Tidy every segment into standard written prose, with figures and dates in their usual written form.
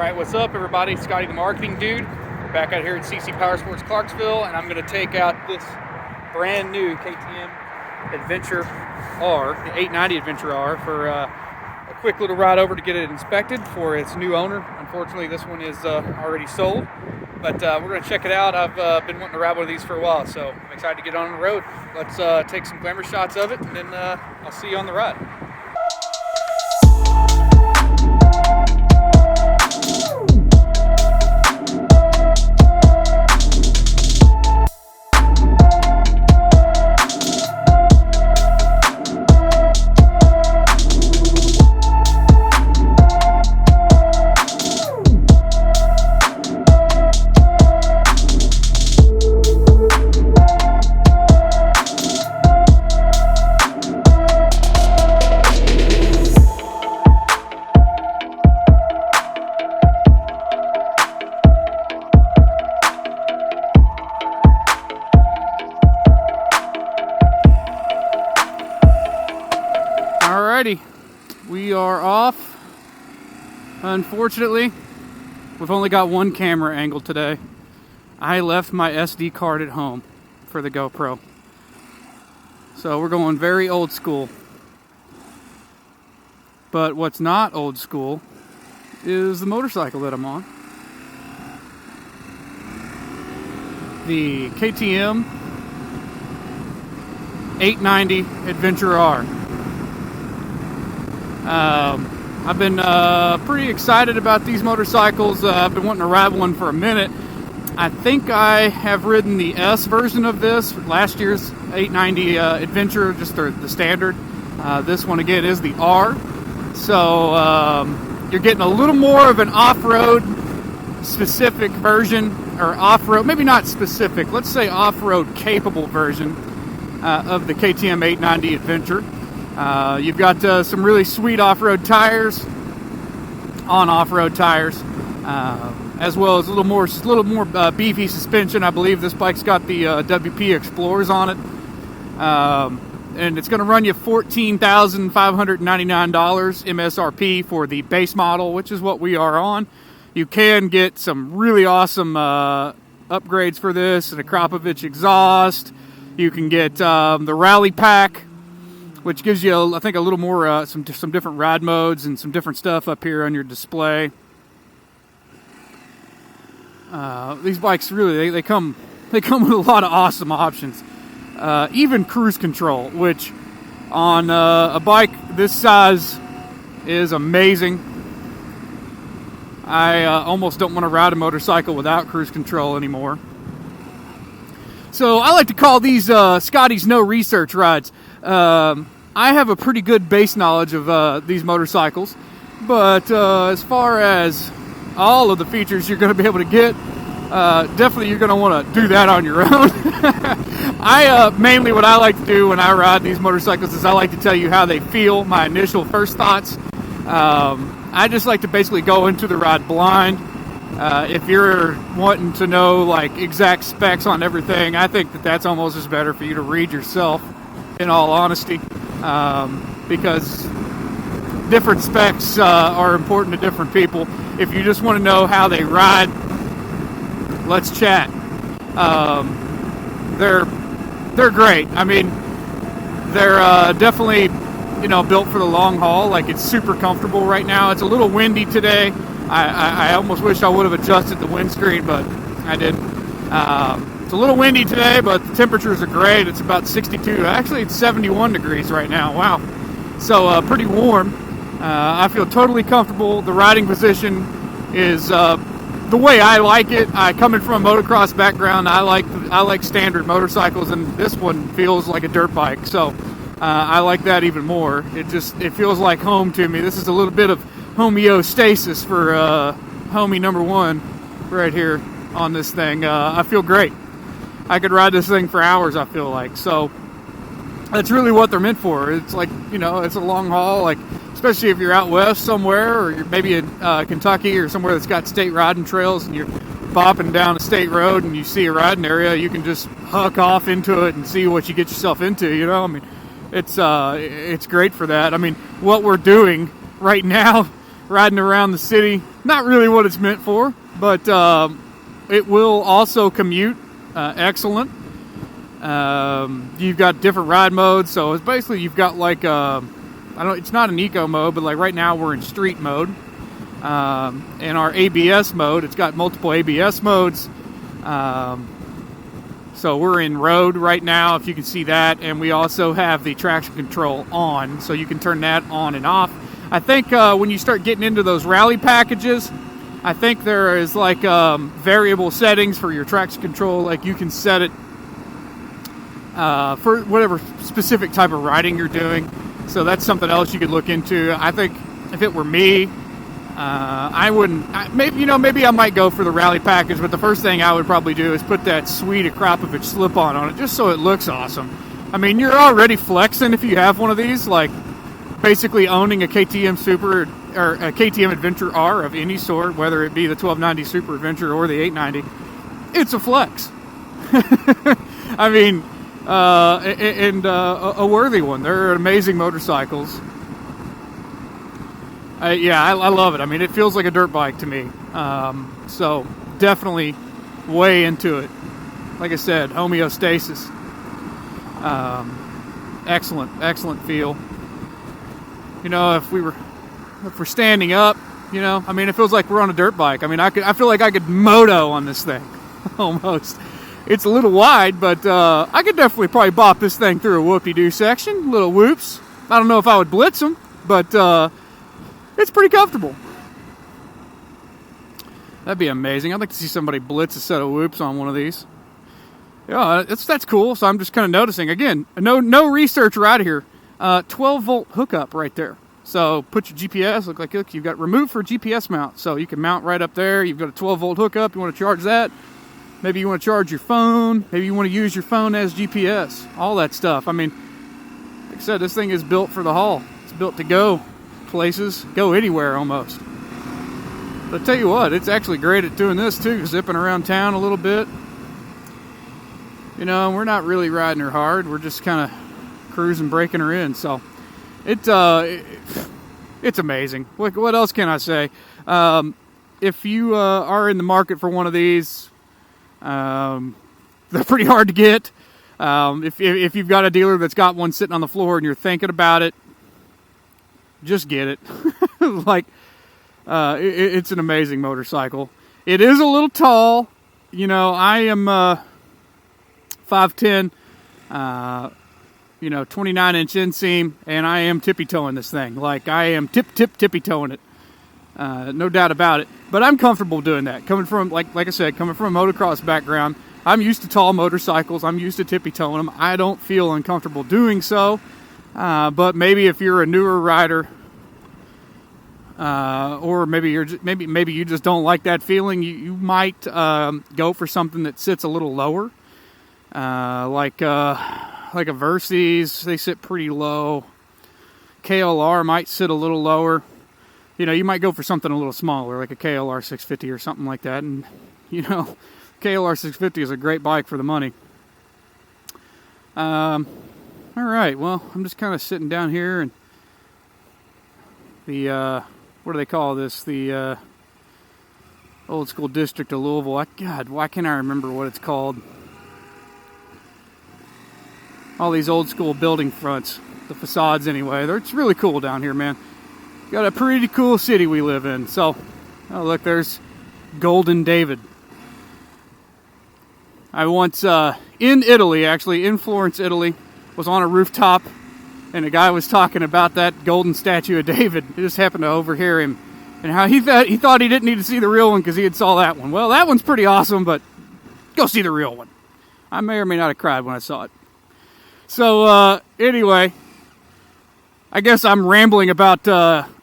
Alright, what's up everybody? Scotty the Marketing Dude. Back out here at CC Power Sports Clarksville, and I'm going to take out this brand new KTM Adventure R, the 890 Adventure R, for a quick little ride over to get it inspected for its new owner. Unfortunately, this one is already sold, but we're going to check it out. I've been wanting to ride one of these for a while, so I'm excited to get on the road. Let's take some glamour shots of it, and then I'll see you on the ride. Alrighty, we are off. Unfortunately, we've only got one camera angle today. I left my SD card at home for the GoPro. So we're going very old school. But what's not old school is the motorcycle that I'm on. The KTM 890 Adventure R. I've been pretty excited about these motorcycles. I've been wanting to ride one for a minute. I think I have ridden the S version of this, last year's 890 Adventure, just the standard. This one again is the R. So you're getting a little more of an off-road specific version, or off-road, maybe not specific, let's say off-road capable version of the KTM 890 Adventure. You've got some really sweet off-road tires, on off-road tires, as well as a little more beefy suspension. I believe this bike's got the WP Explorers on it, and it's going to run you $14,599 MSRP for the base model, which is what we are on. You can get some really awesome upgrades for this, and a Krapovich exhaust. You can get the Rally Pack, which gives you, I think, a little more, some different ride modes and some different stuff up here on your display. These bikes really, they come with a lot of awesome options. Even cruise control, which on a bike this size is amazing. I almost don't want to ride a motorcycle without cruise control anymore. So I like to call these Scotty's no research rides. I have a pretty good base knowledge of these motorcycles, but as far as all of the features you're going to be able to get, definitely you're going to want to do that on your own. Mainly what I like to do when I ride these motorcycles is I like to tell you how they feel, my initial first thoughts. I just like to basically go into the ride blind. If you're wanting to know like exact specs on everything, I think that's almost as better for you to read yourself, in all honesty, because different specs are important to different people. If you just want to know how they ride, let's chat. They're great. I mean, they're definitely, built for the long haul. Like, it's super comfortable right now. It's a little windy today. I almost wish I would have adjusted the windscreen, but I didn't. It's a little windy today, but the temperatures are great. It's about 62. Actually, it's 71 degrees right now. Wow. So pretty warm. I feel totally comfortable. The riding position is the way I like it. Coming from a motocross background, I like standard motorcycles, and this one feels like a dirt bike. So I like that even more. It feels like home to me. This is a little bit of homeostasis for homie number one right here on this thing. I feel great. I could ride this thing for hours, I feel like. So that's really what they're meant for. It's like, it's a long haul, like, especially if you're out west somewhere, or you're maybe in Kentucky or somewhere that's got state riding trails, and you're bopping down a state road and you see a riding area, you can just huck off into it and see what you get yourself into, I mean, it's great for that. I mean, what we're doing right now, riding around the city, not really what it's meant for, but it will also commute excellent. You've got different ride modes, so it's basically you've got like it's not an eco mode, but like right now we're in street mode. In our ABS mode, it's got multiple ABS modes. So we're in road right now, if you can see that, and we also have the traction control on, so you can turn that on and off. I think when you start getting into those rally packages, I think there is like variable settings for your traction control. Like you can set it for whatever specific type of riding you're doing. So that's something else you could look into. I think if it were me, I wouldn't. Maybe I might go for the rally package, but the first thing I would probably do is put that sweet Akrapovic slip-on on it, just so it looks awesome. I mean, you're already flexing if you have one of these, like basically owning a KTM Super or a KTM Adventure R of any sort, whether it be the 1290 Super Adventure or the 890. It's a flex. I mean, a worthy one. They're amazing motorcycles. I love it. I mean, it feels like a dirt bike to me. So definitely way into it. Like I said, homeostasis. Excellent feel. You know, if we're standing up, you know, I mean, it feels like we're on a dirt bike. I mean, I feel like I could moto on this thing, almost. It's a little wide, but I could definitely probably bop this thing through a whoopie-doo section, little whoops. I don't know if I would blitz them, but it's pretty comfortable. That'd be amazing. I'd like to see somebody blitz a set of whoops on one of these. Yeah, that's cool. So I'm just kind of noticing. Again, no research right here. 12-volt hookup right there. So put your GPS, look you've got remove for GPS mount. So you can mount right up there. You've got a 12-volt hookup. You want to charge that. Maybe you want to charge your phone. Maybe you want to use your phone as GPS. All that stuff. I mean, like I said, this thing is built for the haul. It's built to go places, go anywhere almost. But I tell you what, it's actually great at doing this too, zipping around town a little bit. You know, we're not really riding her hard. We're just kind of cruising, breaking her in. So it's amazing. What else can I say? If you are in the market for one of these, they're pretty hard to get. If you've got a dealer that's got one sitting on the floor and you're thinking about it, just get it. It's an amazing motorcycle. It is a little tall. You know, I am 5'10", 29-inch inseam, and I am tippy-toeing this thing. Like, I am tippy-toeing it. No doubt about it. But I'm comfortable doing that. Coming from, like I said, coming from a motocross background, I'm used to tall motorcycles. I'm used to tippy-toeing them. I don't feel uncomfortable doing so. But maybe if you're a newer rider, or maybe you just don't like that feeling, you might go for something that sits a little lower, like a Versys. They sit pretty low. KLR might sit a little lower. You know, you might go for something a little smaller, like a KLR 650 or something like that. And you know, KLR 650 is a great bike for the money. All right, well, I'm just kind of sitting down here, and the what do they call this? The old school district of Louisville. God, why can't I remember what it's called? All these old school building fronts, the facades anyway. It's really cool down here, man. Got a pretty cool city we live in. So, oh look, there's Golden David. I once, in Italy, actually, in Florence, Italy, was on a rooftop, and a guy was talking about that golden statue of David. I just happened to overhear him, and how he thought he didn't need to see the real one because he had saw that one. Well, that one's pretty awesome, but go see the real one. I may or may not have cried when I saw it. So, anyway, I guess I'm rambling about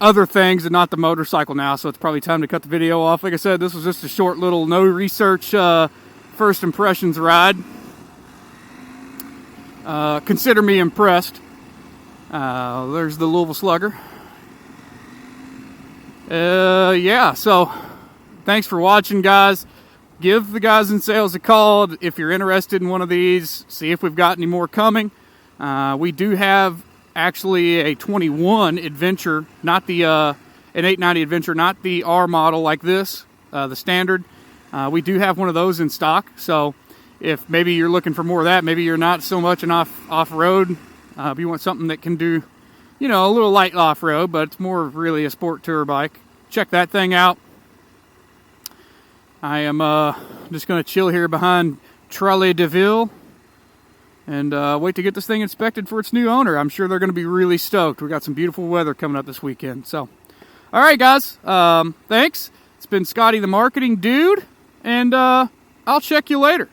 other things and not the motorcycle now, so it's probably time to cut the video off. Like I said, this was just a short little no research first impressions ride. Consider me impressed. There's the Louisville Slugger. Yeah, so thanks for watching, guys. Give the guys in sales a call if you're interested in one of these. See if we've got any more coming. We do have actually a 21 Adventure, not the an 890 Adventure, not the R model like this, the standard. We do have one of those in stock, so if maybe you're looking for more of that, maybe you're not so much an off-road, if you want something that can do, you know, a little light off-road, but it's more really a sport tour bike, check that thing out. I am just going to chill here behind Trolley de Ville and wait to get this thing inspected for its new owner. I'm sure they're going to be really stoked. We got some beautiful weather coming up this weekend. So, all right, guys. Thanks. It's been Scotty the Marketing Dude, and I'll check you later.